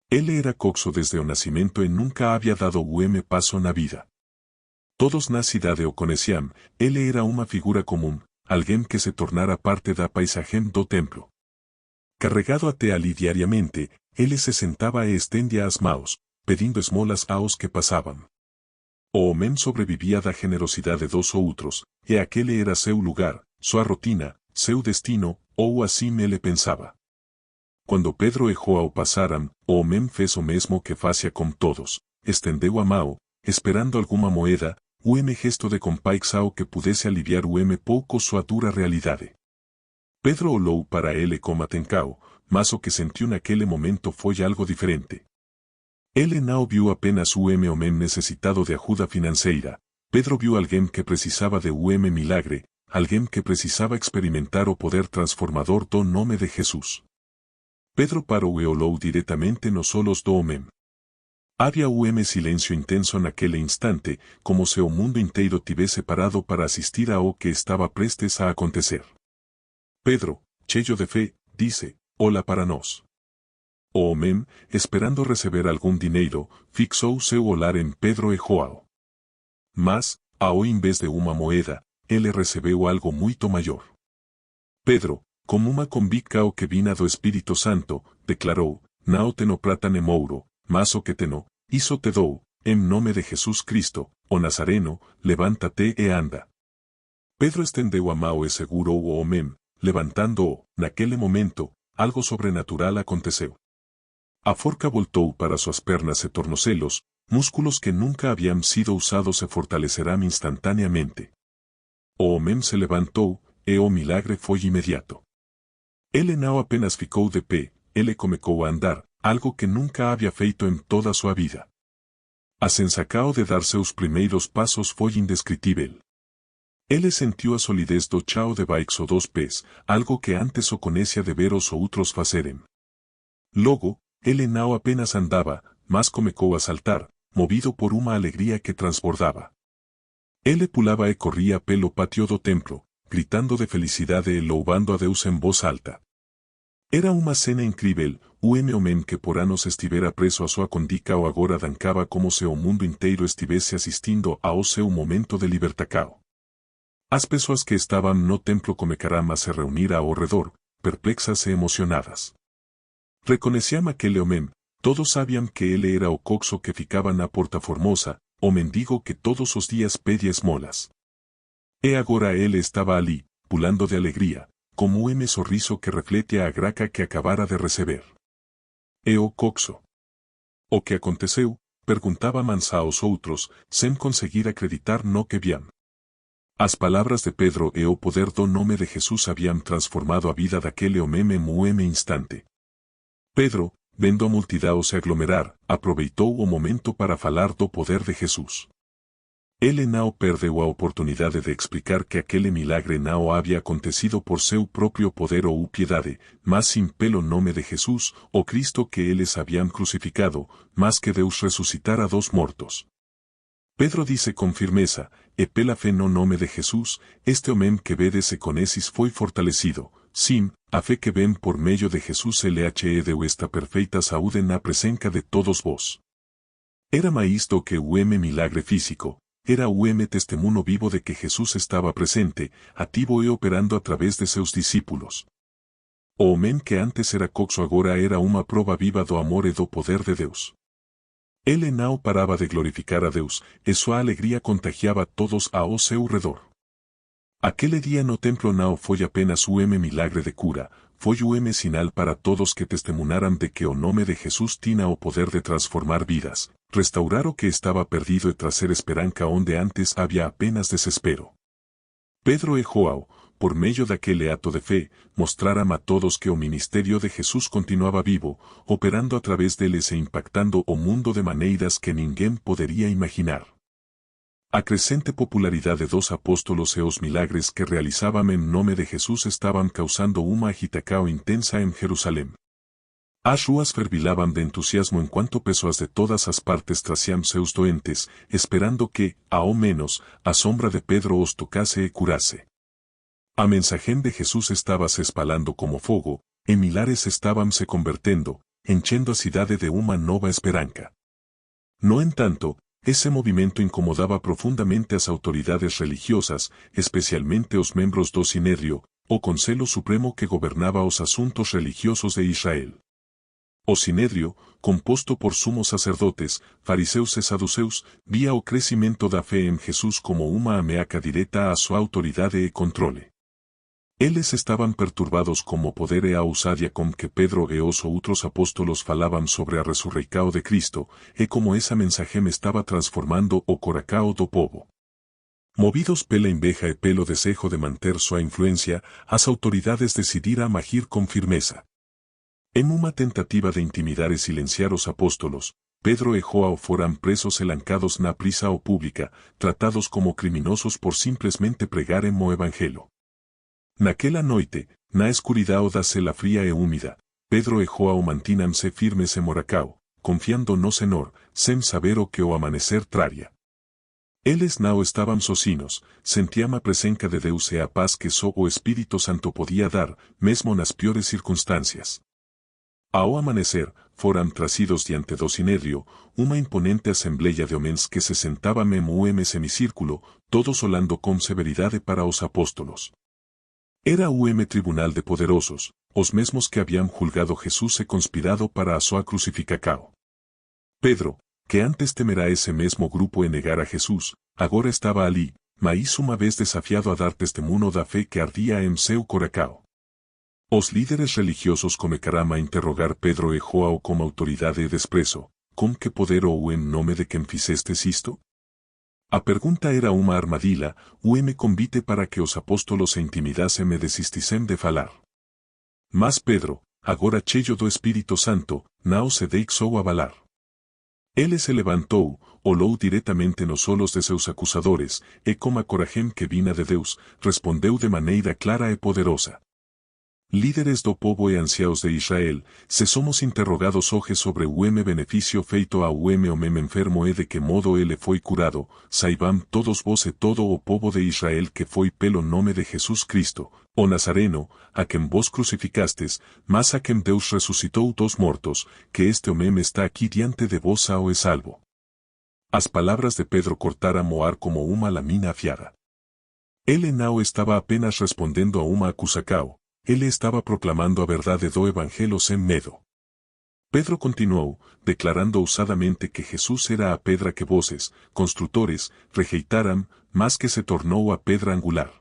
Ele era coxo desde o nascimento e nunca havia dado passo na vida. Todos na cidade o conheciam, ele era uma figura comum, alguém que se tornara parte da paisagem do templo. Carregado até ali diariamente, ele se sentava e estendia as mãos, pedindo esmolas aos que passavam. O homem sobrevivia da generosidade dos outros, e aquele era seu lugar, sua rotina, seu destino, ou assim ele pensava. Quando Pedro e João passaram, o homem fez o mesmo que fazia com todos, estendeu a mão, esperando alguma moeda, gesto de compaixão que pudesse aliviar pouco sua dura realidade. Pedro olhou para ele com atenção, mas o que sentiu naquele momento foi algo diferente. Ele não viu apenas homem necessitado de ajuda financeira, Pedro viu alguém que precisava de milagre, alguém que precisava experimentar o poder transformador do nome de Jesus. Pedro parou e olhou diretamente nos olhos do homem. Havia silêncio intenso naquele instante, como se o mundo inteiro tivesse parado para assistir ao que estava prestes a acontecer. Pedro, cheio de fé, disse, olha para nós. O homem, esperando receber algum dinheiro, fixou seu olhar em Pedro e João. Mas, ao invés de uma moeda, ele recebeu algo muito maior. Pedro, com uma convicção que vinha do Espírito Santo, declarou, não tenho prata nem ouro, mas o que tenho, isso te dou, em nome de Jesus Cristo, o Nazareno, levanta-te e anda. Pedro estendeu a mão e segurou o homem, levantando-o, naquele momento, algo sobrenatural aconteceu. A forca voltou para suas pernas e tornozelos, músculos que nunca haviam sido usados se fortalecerão instantaneamente. O homem se levantou, e o milagre foi imediato. Ele não apenas ficou de pé, ele começou a andar, algo que nunca havia feito em toda sua vida. A sensação de dar seus primeiros passos foi indescritível. Ele sentiu a solidez do chão debaixo dos pés, algo que antes o conhecia de ver os outros fazerem. Logo, ele não apenas andava, mas começou a saltar, movido por uma alegria que transbordava. Ele pulava e corria pelo pátio do templo, gritando de felicidade e louvando a Deus em voz alta. Era uma cena incrível, o homem que por anos estivera preso a sua condica agora dancava como se o mundo inteiro estivesse assistindo ao seu momento de libertacao. As pessoas que estavam no templo Comecarama se reuniram ao redor, perplexas e emocionadas. Reconheciam aquele homem, todos sabiam que ele era o coxo que ficava na Porta Formosa, o mendigo que todos os dias pedia esmolas. E agora ele estava ali, pulando de alegria, como um sorriso que reflete a graça que acabara de receber. E o coxo? O que aconteceu? Perguntava mansa aos outros, sem conseguir acreditar no que viam. As palavras de Pedro e o poder do nome de Jesus haviam transformado a vida daquele homem em um instante. Pedro, vendo a multidão se aglomerar, aproveitou o momento para falar do poder de Jesus. Ele não perdeu a oportunidade de explicar que aquele milagre não havia acontecido por seu próprio poder ou piedade, mas sim pelo nome de Jesus, o Cristo que eles haviam crucificado, mas que Deus ressuscitara dos mortos. Pedro disse com firmeza, e pela fé no nome de Jesus, este homem que vedes e conheces foi fortalecido. Sim, a fé que ven por meio de Jesus LHE deu esta perfeita saúde na presença de todos vós. Era mais do que o milagre físico, era o testemunho vivo de que Jesus estava presente, ativo e operando a través de seus discípulos. O homem que antes era coxo agora era uma prova viva do amor e do poder de Deus. Ele não parava de glorificar a Deus, e sua alegria contagiava todos ao seu redor. Aquele dia no templo não foi apenas o milagre de cura, foi o sinal para todos que testemunharam de que o nome de Jesus tinha o poder de transformar vidas, restaurar o que estava perdido e trazer esperança onde antes havia apenas desespero. Pedro e João, por meio daquele ato de fé, mostraram a todos que o ministério de Jesus continuava vivo, operando a través deles e impactando o mundo de maneiras que ninguém poderia imaginar. A crescente popularidade dos apóstolos e os milagres que realizavam em nome de Jesus estavam causando uma agitação intensa em Jerusalém. As ruas fervilavam de entusiasmo enquanto pessoas de todas as partes traziam seus doentes, esperando que, ao menos, a sombra de Pedro os tocasse e curase. A mensagem de Jesus estava se espalhando como fogo, e milhares estavam se convertendo, enchendo a cidade de uma nova esperança. No entanto, esse movimento incomodava profundamente as autoridades religiosas, especialmente os membros do Sinédrio, o Conselho Supremo que governava os assuntos religiosos de Israel. O Sinédrio, composto por sumos sacerdotes, fariseus e saduceus, via o crescimento da fé em Jesus como uma ameaça direta à sua autoridade e controle. Eles estavam perturbados como o poder e a ousadia com que Pedro e os outros apóstolos falavam sobre a ressurreição de Cristo, e como essa mensagem estava transformando o coração do povo. Movidos pela inveja e pelo desejo de manter sua influência, as autoridades decidiram agir com firmeza. Em uma tentativa de intimidar e silenciar os apóstolos, Pedro e João foram presos e lançados na prisão pública, tratados como criminosos por simplesmente pregarem o Evangelho. Naquela noite, na escuridão da cela fria e úmida, Pedro e João mantinham-se firmes e moracao, confiando no Senhor, sem saber o que o amanhecer traria. Eles não estavam sozinhos, sentiam a presença de Deus e a paz que só o Espírito Santo podia dar, mesmo nas piores circunstâncias. Ao amanhecer, foram trazidos diante do Sinédrio, uma imponente assembleia de homens que se sentavam em um semicírculo, todos olhando com severidade para os apóstolos. Era o tribunal de poderosos, os mesmos que haviam julgado Jesus e conspirado para a sua crucificação. Pedro, que antes temera esse mesmo grupo e negar a Jesus, agora estava ali, mais uma vez desafiado a dar testemunho da fé que ardia em seu coração. Os líderes religiosos começaram a interrogar Pedro e João com autoridade e desprezo, com que poder ou em nome de quem fizestes isto? A pergunta era uma armadilha, convite para que os apóstolos se intimidassem e desistissem de falar. Mas Pedro, agora cheio do Espírito Santo, não se deixou abalar. Ele se levantou, olhou diretamente nos olhos de seus acusadores, e com a coragem que vinha de Deus, respondeu de maneira clara e poderosa. líderes do povo e anciaos de Israel, se somos interrogados hoje sobre o beneficio feito ao homem enfermo e de que modo ele foi curado, saibam todos vós e todo o povo de Israel que foi pelo nome de Jesus Cristo, o Nazareno, a quem vos crucificastes, mas a quem Deus resucitou dos mortos, que este homem está aqui diante de vos ao e salvo. As palavras de Pedro cortaram o ar como uma lâmina afiada. Ele não estava apenas respondendo a uma acusação. Ele estava proclamando a verdade do Evangelho sem medo. Pedro continuou, declarando ousadamente que Jesus era a pedra que voses, construtores, rejeitaram, mas que se tornou a pedra angular.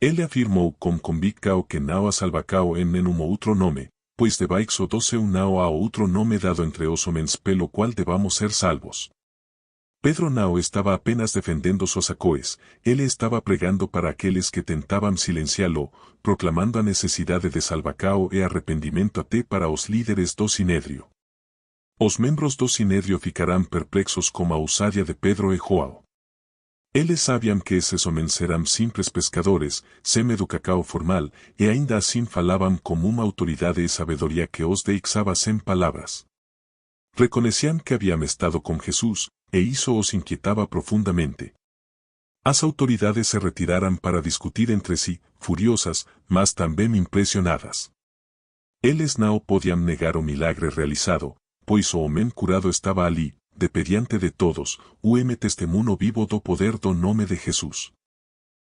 Ele afirmou com convicção que não a salvacao em nenhum outro nome, pois debaixo do seu não há outro nome dado entre os homens pelo qual devamos ser salvos. Pedro não estava apenas defendendo suas acoes, ele estava pregando para aqueles que tentavam silenciá-lo, proclamando a necessidade de salvacao e arrependimento até para os líderes do Sinédrio. Os membros do Sinédrio ficarão perplexos com a ousadia de Pedro e João. Eles sabiam que esses homens eram simples pescadores, sem educação formal, e ainda assim falavam com uma autoridade e sabedoria que os deixava sem palavras. Reconheciam que haviam estado com Jesus, e isso os inquietaba profundamente. As autoridades se retiraram para discutir entre si, furiosas, mas também impressionadas. Eles não podiam negar o milagre realizado, pois o homem curado estava ali, de pé diante de todos, o testemunho vivo do poder do nome de Jesus.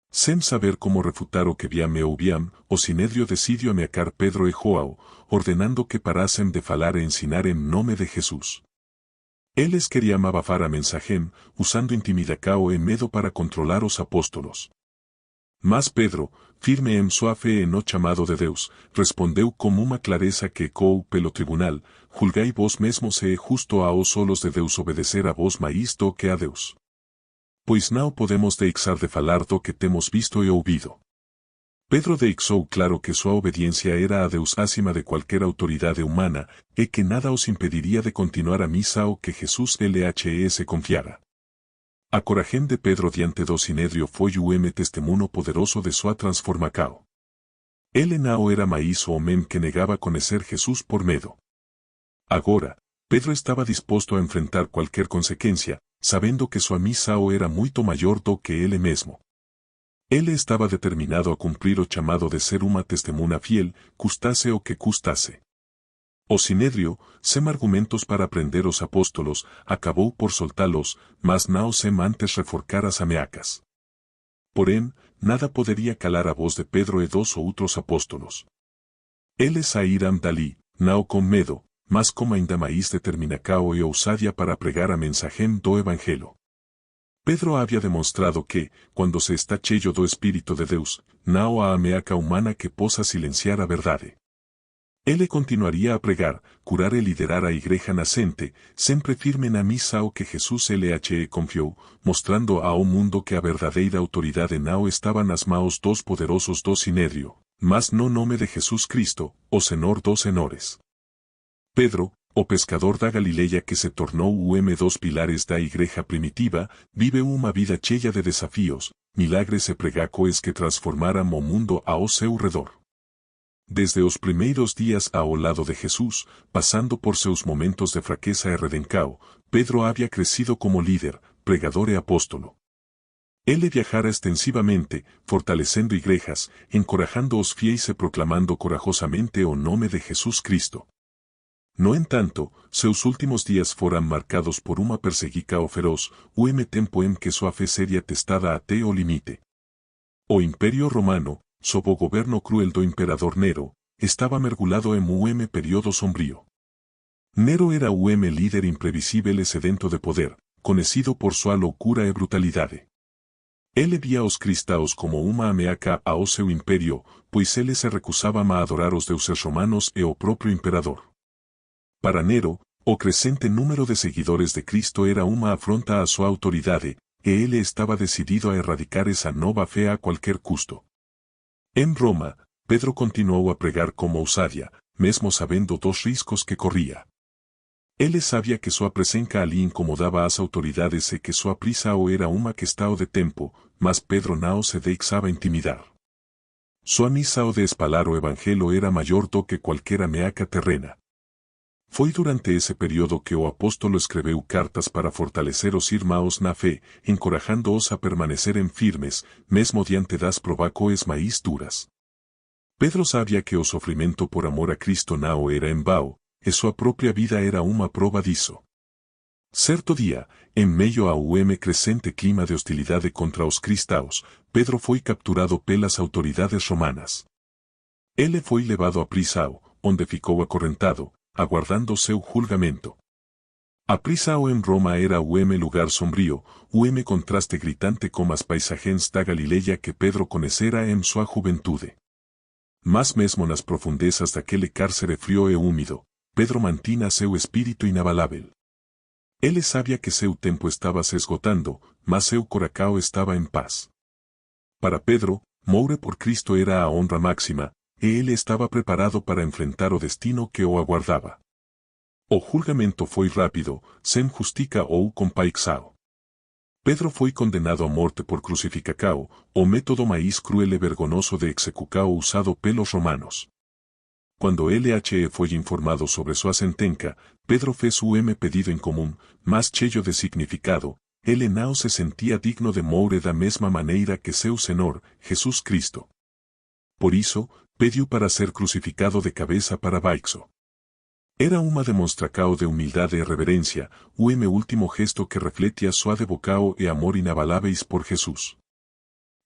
Sem saber como refutar o que viam e ouviam, o Sinédrio decidiu ameaçar Pedro e João, ordenando que parassem de falar e ensinar em nome de Jesus. Eles queriam abafar a mensagem, usando intimidação e medo para controlar os apóstolos. Mas Pedro, firme em sua fé e no chamado de Deus, respondeu com uma clareza que ecoou pelo tribunal: julgai vós mesmos se é justo aos solos de Deus obedecer a vós mais do que a Deus. Pois não podemos deixar de falar do que temos visto e ouvido. Pedro deixou claro que sua obediência era a Deus acima de qualquer autoridade humana, e que nada os impediria de continuar a missa ao que Jesus lhes confiara. A coragem de Pedro diante do Sinédrio foi o testemunho poderoso de sua transformação. Ele não era mais o homem que negava conhecer Jesus por medo. Agora, Pedro estava disposto a enfrentar qualquer consequência, sabendo que sua missão era muito maior do que ele mesmo. Ele estava determinado a cumprir o chamado de ser uma testemunha fiel, custasse o que custasse. O Sinédrio, sem argumentos para prender os apóstolos, acabou por soltá-los, mas não sem antes reforcar as ameaças. Porém, nada poderia calar a voz de Pedro e dos outros apóstolos. Eles saíram dali, não com medo, mas com ainda mais determinação e ousadia para pregar a mensagem do Evangelho. Pedro havia demonstrado que, quando se está cheio do Espírito de Deus, não há ameaça humana que possa silenciar a verdade. Ele continuaria a pregar, curar e liderar a igreja nascente, sempre firme na missão que Jesus lhe confiou, mostrando ao mundo que a verdadeira autoridade não estava nas mãos dos poderosos do Sinédrio, mas no nome de Jesus Cristo, o Senhor dos Senhores. Pedro, o pescador da Galileia que se tornou dos pilares da igreja primitiva, vive uma vida cheia de desafios, milagres e pregacoes que transformaram o mundo ao seu redor. Desde os primeiros dias ao lado de Jesus, passando por seus momentos de fraqueza e redenção, Pedro havia crescido como líder, pregador e apóstolo. Ele viajara extensivamente, fortalecendo igrejas, encorajando os fiéis e proclamando corajosamente o nome de Jesus Cristo. No entanto, seus últimos dias foram marcados por uma perseguição feroz, o tempo em que sua fé seria testada até o limite. O Império Romano, sob o governo cruel do imperador Nero, estava mergulhado em período sombrio. Nero era líder imprevisível e sedento de poder, conhecido por sua loucura e brutalidade. Ele via os cristãos como uma ameaça ao seu império, pois eles se recusavam a adorar os deuses romanos e o próprio imperador. Para Nero, o crescente número de seguidores de Cristo era uma afronta à sua autoridade, e ele estava decidido a erradicar essa nova fé a qualquer custo. Em Roma, Pedro continuou a pregar com ousadia, mesmo sabendo dos riscos que corria. Ele sabia que sua presença ali incomodava as autoridades e que sua prisa era uma questão de tempo, mas Pedro não se deixava intimidar. Sua missão de espalhar o evangelho era maior do que qualquer ameaça terrena. Foi durante esse período que o apóstolo escreveu cartas para fortalecer os irmãos na fé, encorajando-os a permanecerem firmes, mesmo diante das provações mais duras. Pedro sabia que o sofrimento por amor a Cristo não era em vão, e sua própria vida era uma prova disso. Certo dia, em meio ao crescente clima de hostilidade contra os cristãos, Pedro foi capturado pelas autoridades romanas. Ele foi levado à prisão, onde ficou acorrentado, aguardando seu julgamento. A prisão em Roma era o lugar sombrio, o contraste gritante com as paisagens da Galileia que Pedro conhecera em sua juventude. Mas mesmo nas profundezas daquele cárcere frio e úmido, Pedro mantinha seu espírito inabalável. Ele sabia que seu tempo estava se esgotando, mas seu coração estava em paz. Para Pedro, morir por Cristo era a honra máxima, e ele estava preparado para enfrentar o destino que o aguardava. O julgamento foi rápido, sem justiça ou compaixão. Pedro foi condenado à morte por crucificação, o método mais cruel e vergonhoso de execução usado pelos romanos. Quando ele foi informado sobre sua sentença, Pedro fez pedido em comum, mas cheio de significado. Ele não se sentia digno de morir da mesma maneira que seu Senhor, Jesus Cristo. Por isso, pediu para ser crucificado de cabeça para baixo. Era uma demonstração de humildade e reverência, o último gesto que refletia sua devoção e amor inabaláveis por Jesus.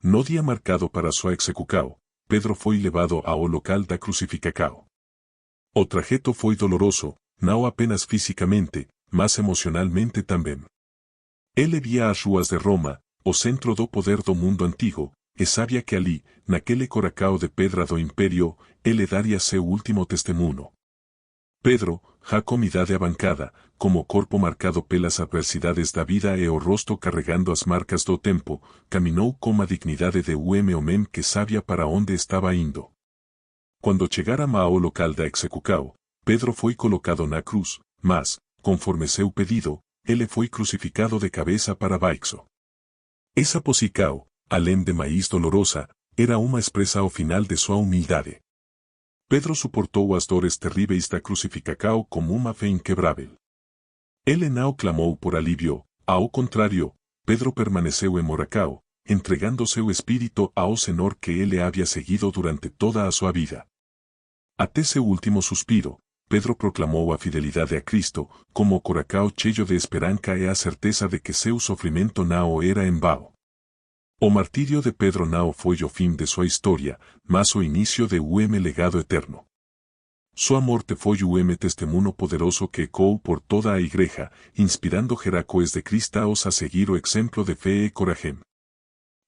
No dia marcado para sua execução, Pedro foi levado ao local da crucificação. O trajeto foi doloroso, não apenas fisicamente, mas emocionalmente também. Ele via as ruas de Roma, o centro do poder do mundo antigo, e sabia que ali, naquele coração de pedra do império, ele daria seu último testemunho. Pedro, já com idade avançada, como corpo marcado pelas adversidades da vida e o rosto carregando as marcas do tempo, caminhou com a dignidade de homem que sabia para onde estava indo. Quando chegara ao local da execução, Pedro foi colocado na cruz, mas, conforme seu pedido, ele foi crucificado de cabeça para baixo. Essa posição, além de mais dolorosa, era uma expressão final de sua humildade. Pedro suportou as dores terríveis da crucificação com uma fé inquebrável. Ele não clamou por alívio, ao contrário, Pedro permaneceu em oração, entregando seu espírito ao Senhor que ele havia seguido durante toda a sua vida. Até seu último suspiro, Pedro proclamou a fidelidade a Cristo, como o coração cheio de esperança e a certeza de que seu sofrimento não era em vão. O martírio de Pedro não foi o fim de sua história, mas o início de legado eterno. Sua morte foi testemunho poderoso que ecoou por toda a igreja, inspirando geracoes de cristãos a seguir o exemplo de fé e coragem.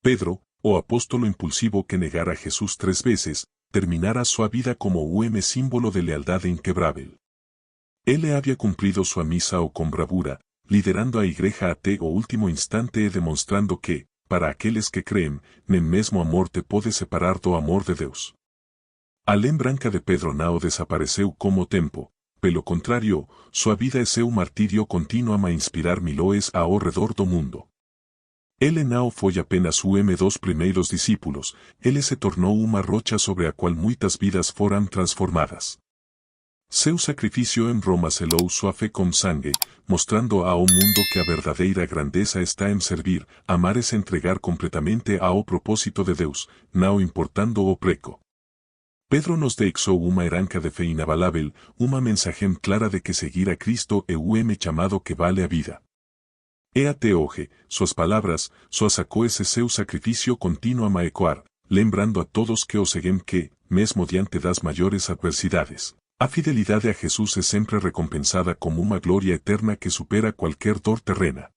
Pedro, o apóstolo impulsivo que negara a Jesus 3 vezes, terminara sua vida como símbolo de lealdade inquebrável. Ele havia cumprido sua missão com bravura, liderando a igreja até o último instante e demonstrando que, para aqueles que creem, nem mesmo a morte pode separar do amor de Deus. A lembrança de Pedro não desapareceu com o tempo, pelo contrário, sua vida e seu martírio continuam a inspirar milhões ao redor do mundo. Ele não foi apenas dos primeiros discípulos, ele se tornou uma rocha sobre a qual muitas vidas foram transformadas. Seu sacrifício em Roma selou sua fé com sangue, mostrando ao mundo que a verdadeira grandeza está em servir, amar e se entregar completamente ao propósito de Deus, não importando o preço. Pedro nos deixou uma herança de fé inabalável, uma mensagem clara de que seguir a Cristo é o chamado que vale a vida. E até hoje, suas palavras, suas acoes e seu sacrifício continuam a ecoar, lembrando a todos que o seguem que, mesmo diante das maiores adversidades, a fidelidade a Jesus é sempre recompensada como uma glória eterna que supera qualquer dor terrena.